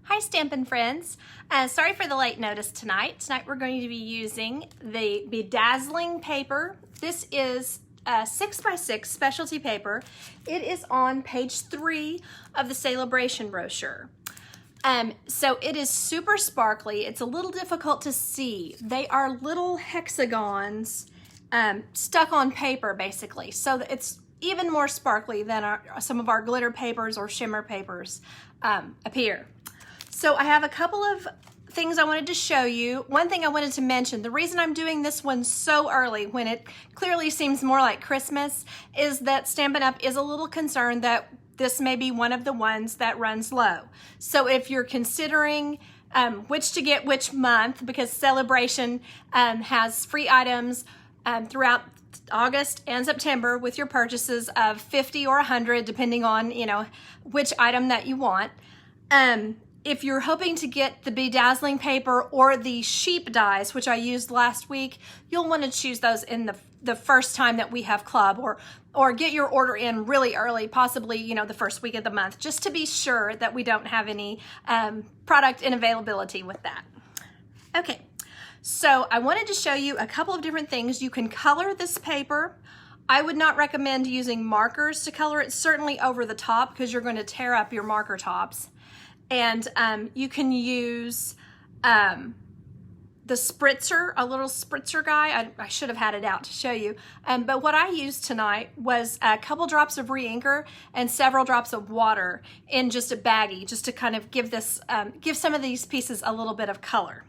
Hi Stampin' friends. Sorry for the late notice tonight. Tonight we're going to be using the Dazzling paper. This is 6x6 specialty paper. It is on page 3 of the Sale-A-Bration brochure. So it is super sparkly. It's a little difficult to see. They are little hexagons stuck on paper basically. So it's even more sparkly than some of our glitter papers or shimmer papers appear. So I have a couple of things I wanted to show you. One thing I wanted to mention, the reason I'm doing this one so early when it clearly seems more like Christmas is that Stampin' Up! Is a little concerned that this may be one of the ones that runs low. So if you're considering which to get which month, because Sale-A-Bration has free items throughout August and September with your purchases of 50 or 100 depending on which item that you want. If you're hoping to get the Dazzling paper or the sheep dies, which I used last week, you'll want to choose those in the first time that we have club, or get your order in really early, possibly the first week of the month, just to be sure that we don't have any product unavailability with that. Okay, so I wanted to show you a couple of different things. You can color this paper. I would not recommend using markers to color it, certainly over the top, because you're going to tear up your marker tops. And you can use the spritzer, a little spritzer guy. I should have had it out to show you. But what I used tonight was a couple drops of re-inker and several drops of water in just a baggie, just to kind of give this, give some of these pieces a little bit of color.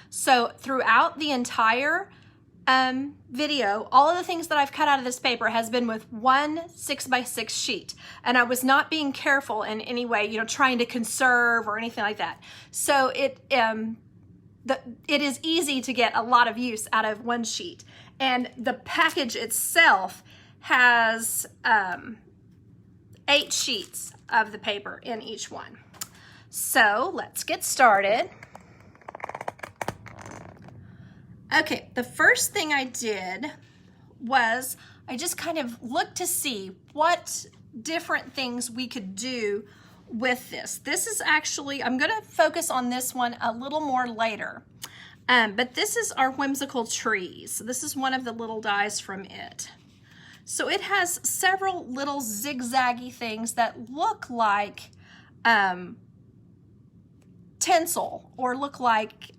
So throughout the entire video, all of the things that I've cut out of this paper has been with one 6x6 sheet, and I was not being careful in any way, trying to conserve or anything like that. So it is easy to get a lot of use out of one sheet, and the package itself has 8 sheets of the paper in each one. So let's get started. Okay, the first thing I did was I just kind of looked to see what different things we could do with this. This is actually, I'm going to focus on this one a little more later, but this is our whimsical trees. So this is one of the little dies from it. So it has several little zigzaggy things that look like tinsel, or look like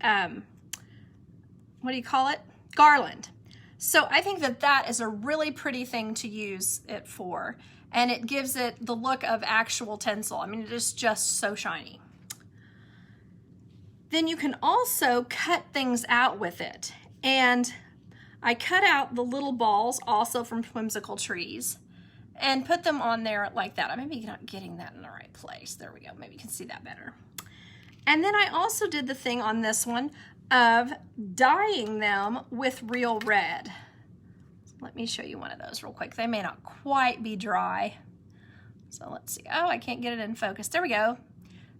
what do you call it? Garland. So I think that that is a really pretty thing to use it for, and it gives it the look of actual tinsel. I mean, it is just so shiny. Then you can also cut things out with it, and I cut out the little balls also from whimsical trees and put them on there like that. I may be not getting that in the right place. There we go. Maybe you can see that better. And then I also did the thing on this one of dyeing them with real red. Let me show you one of those real quick. They may not quite be dry. So let's see. Oh, I can't get it in focus. There we go.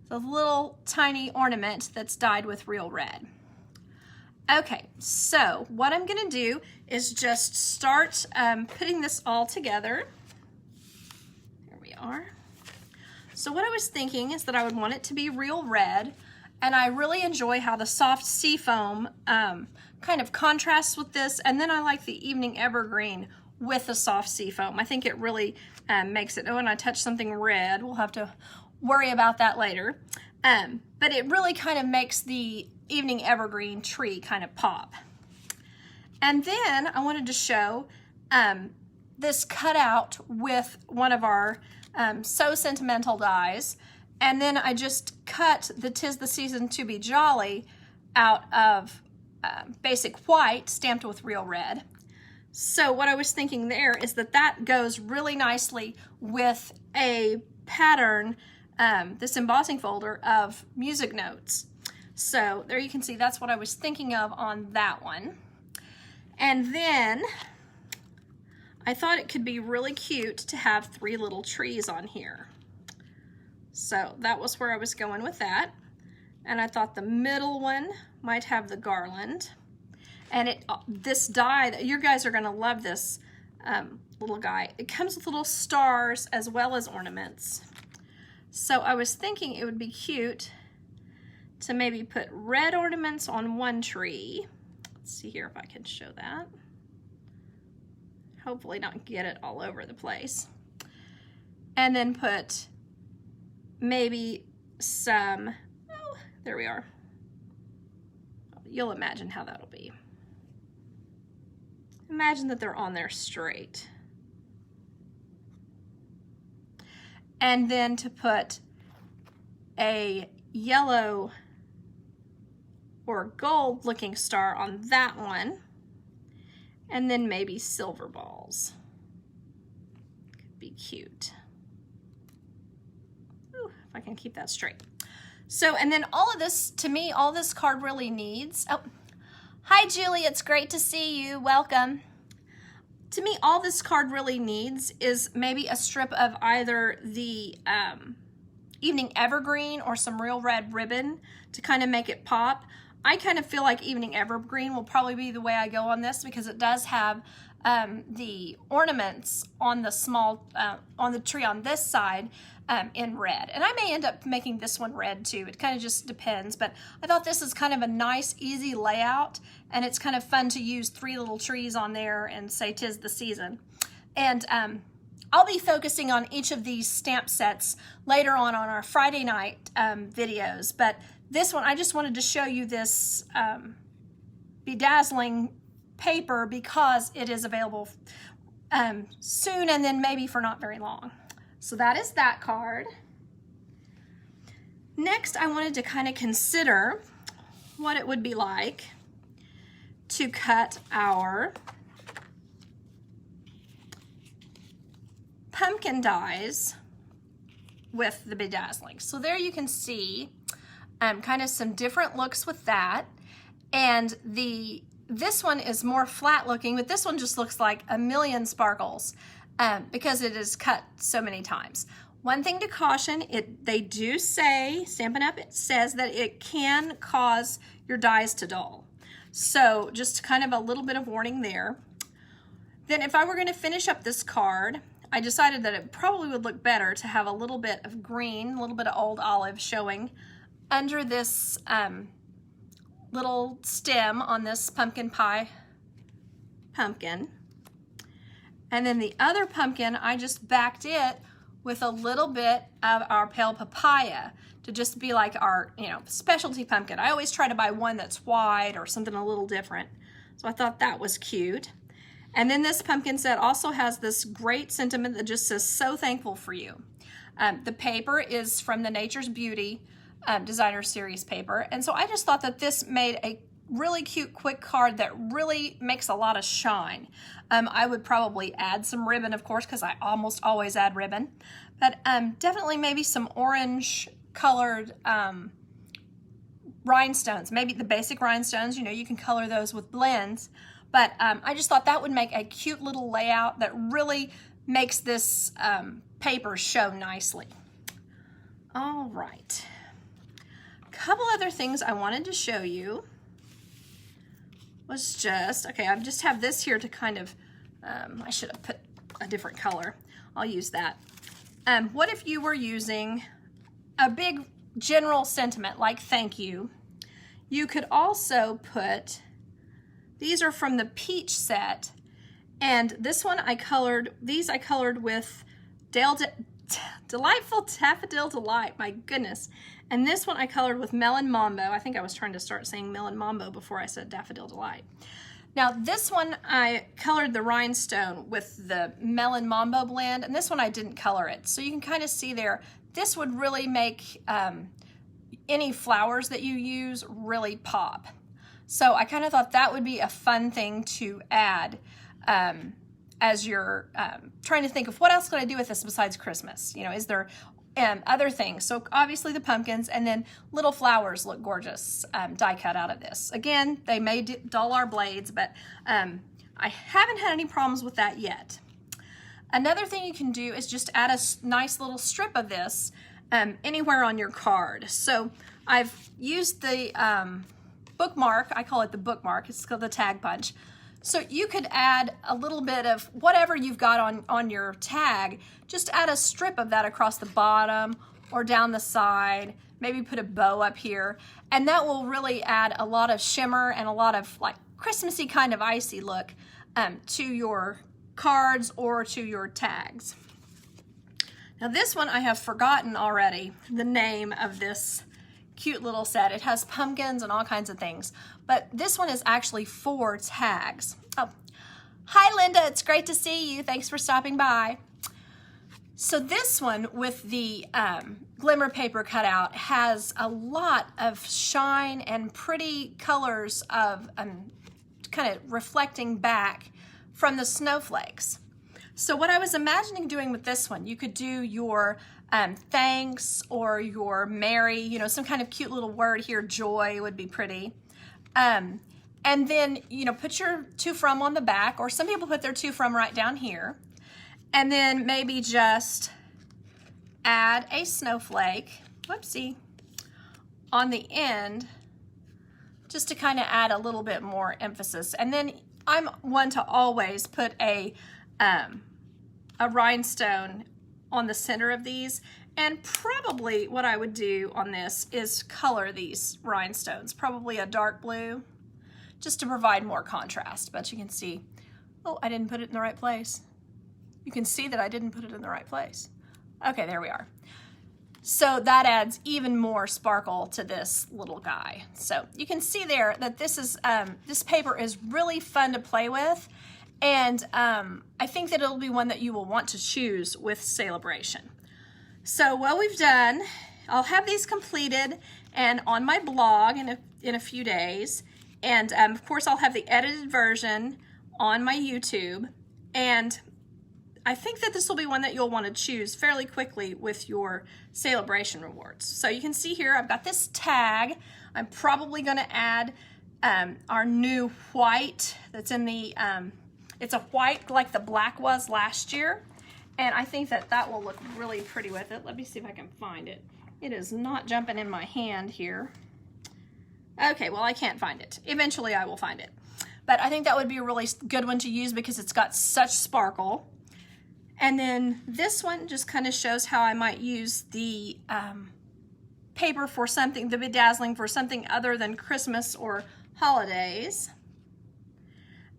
The little tiny ornament that's dyed with real red. Okay, so what I'm gonna do is just start putting this all together. Here we are. So what I was thinking is that I would want it to be real red, and I really enjoy how the soft sea foam kind of contrasts with this, and then I like the evening evergreen with the soft sea foam. I think it really makes it, oh, and I touched something red. We'll have to worry about that later. But it really kind of makes the evening evergreen tree kind of pop. And then I wanted to show this cutout with one of our So Sentimental dies. And then I just cut the 'Tis the Season to Be Jolly out of basic white stamped with real red. So what I was thinking there is that that goes really nicely with a pattern, this embossing folder of music notes. So there you can see that's what I was thinking of on that one. And then I thought it could be really cute to have 3 little trees on here. So that was where I was going with that. And I thought the middle one might have the garland. And this die, you guys are gonna love this little guy. It comes with little stars as well as ornaments. So I was thinking it would be cute to maybe put red ornaments on one tree. Let's see here if I can show that. Hopefully not get it all over the place. And then put maybe some, oh, there we are. You'll imagine how that'll be. Imagine that they're on there straight. And then to put a yellow or gold looking star on that one, and then maybe silver balls. Could be cute. Ooh, if I can keep that straight. So, and then all of this, to me, all this card really needs, oh, hi Julie, it's great to see you, welcome. To me, all this card really needs is maybe a strip of either the Evening Evergreen or some real red ribbon to kind of make it pop. I kind of feel like Evening Evergreen will probably be the way I go on this because it does have the ornaments on the small, on the tree on this side in red. And I may end up making this one red too. It kind of just depends, but I thought this is kind of a nice, easy layout, and it's kind of fun to use 3 little trees on there and say 'tis the season. And I'll be focusing on each of these stamp sets later on our Friday night videos, but this one, I just wanted to show you this Dazzling paper because it is available soon and then maybe for not very long. So that is that card. Next, I wanted to kind of consider what it would be like to cut our pumpkin dies with the Bedazzling. So there you can see kind of some different looks with that. And this one is more flat looking, but this one just looks like a million sparkles because it is cut so many times. One thing to caution, they do say, Stampin' Up! It says that it can cause your dies to dull. So just kind of a little bit of warning there. Then if I were going to finish up this card, I decided that it probably would look better to have a little bit of green, a little bit of old olive showing under this little stem on this pumpkin pie pumpkin. And then the other pumpkin, I just backed it with a little bit of our pale papaya to just be like our, specialty pumpkin. I always try to buy one that's wide or something a little different. So I thought that was cute. And then this pumpkin set also has this great sentiment that just says, so thankful for you. The paper is from the Nature's Beauty Designer Series paper. And so I just thought that this made a really cute, quick card that really makes a lot of shine. I would probably add some ribbon, of course, because I almost always add ribbon. But definitely maybe some orange colored rhinestones. Maybe the basic rhinestones, you can color those with blends. But I just thought that would make a cute little layout that really makes this paper show nicely. All right. A couple other things I wanted to show you was just, okay, I just have this here to kind of, I should have put a different color. I'll use that. What if you were using a big general sentiment like thank you? You could also put, these are from the peach set, and this one I colored, these I colored with Delightful Daffodil Delight, my goodness. And this one I colored with Melon Mambo. I think I was trying to start saying Melon Mambo before I said Daffodil Delight. Now this one I colored the rhinestone with the Melon Mambo blend, and this one I didn't color it. So you can kind of see there, this would really make any flowers that you use really pop. So I kind of thought that would be a fun thing to add as you're trying to think of what else could I do with this besides Christmas? Is there other things? So obviously the pumpkins, and then little flowers look gorgeous die cut out of this. Again, they may dull our blades, but I haven't had any problems with that yet. Another thing you can do is just add a nice little strip of this anywhere on your card. So I've used the bookmark, I call it the bookmark, it's called the tag punch. So you could add a little bit of whatever you've got on your tag, just add a strip of that across the bottom or down the side, maybe put a bow up here, and that will really add a lot of shimmer and a lot of like Christmassy kind of icy look to your cards or to your tags. Now this one I have forgotten already the name of this cute little set. It has pumpkins and all kinds of things, but this one is actually for tags. Oh, hi Linda, it's great to see you. Thanks for stopping by. So this one with the glimmer paper cutout has a lot of shine and pretty colors of kind of reflecting back from the snowflakes. So what I was imagining doing with this one, you could do your thanks or your merry, you know, some kind of cute little word here, joy would be pretty. And then, you know, put your to from on the back, or some people put their to from right down here. And then maybe just add a snowflake, whoopsie, on the end, just to kind of add a little bit more emphasis. And then I'm one to always put a rhinestone on the center of these, and probably what I would do on this is color these rhinestones, probably a dark blue, just to provide more contrast. But you can see, oh, I didn't put it in the right place. You can see that I didn't put it in the right place. Okay, there we are. So that adds even more sparkle to this little guy. So you can see there that this is this paper is really fun to play with, and I think that it'll be one that you will want to choose with Sale-A-Bration. So what we've done, I'll have these completed and on my blog in a few days, and of course I'll have the edited version on my YouTube, and I think that this will be one that you'll want to choose fairly quickly with your Sale-A-Bration rewards. So you can see here I've got this tag. I'm probably going to add our new white that's in the, it's a white like the black was last year, and I think that that will look really pretty with it. Let me see if I can find it. It is not jumping in my hand here. Okay, well I can't find it. Eventually I will find it. But I think that would be a really good one to use because it's got such sparkle. And then this one just kind of shows how I might use the paper for something, the bedazzling for something other than Christmas or holidays.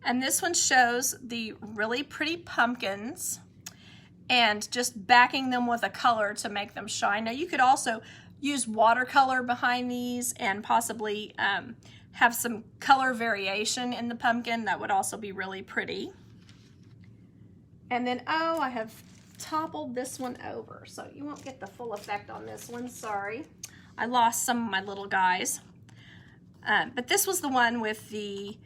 And this one shows the really pretty pumpkins and just backing them with a color to make them shine. Now you could also use watercolor behind these and possibly have some color variation in the pumpkin. That would also be really pretty. And then, oh, I have toppled this one over, so you won't get the full effect on this one, sorry. I lost some of my little guys. But this was the one with the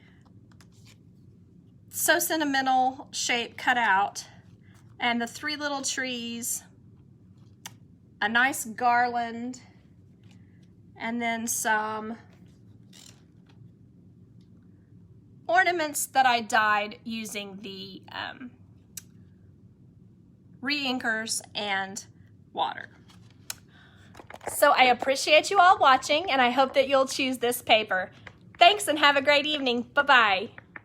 So Sentimental shape cut out, and the three little trees, a nice garland, and then some ornaments that I dyed using the re-inkers and water. So I appreciate you all watching, and I hope that you'll choose this paper. Thanks and have a great evening. Bye-bye.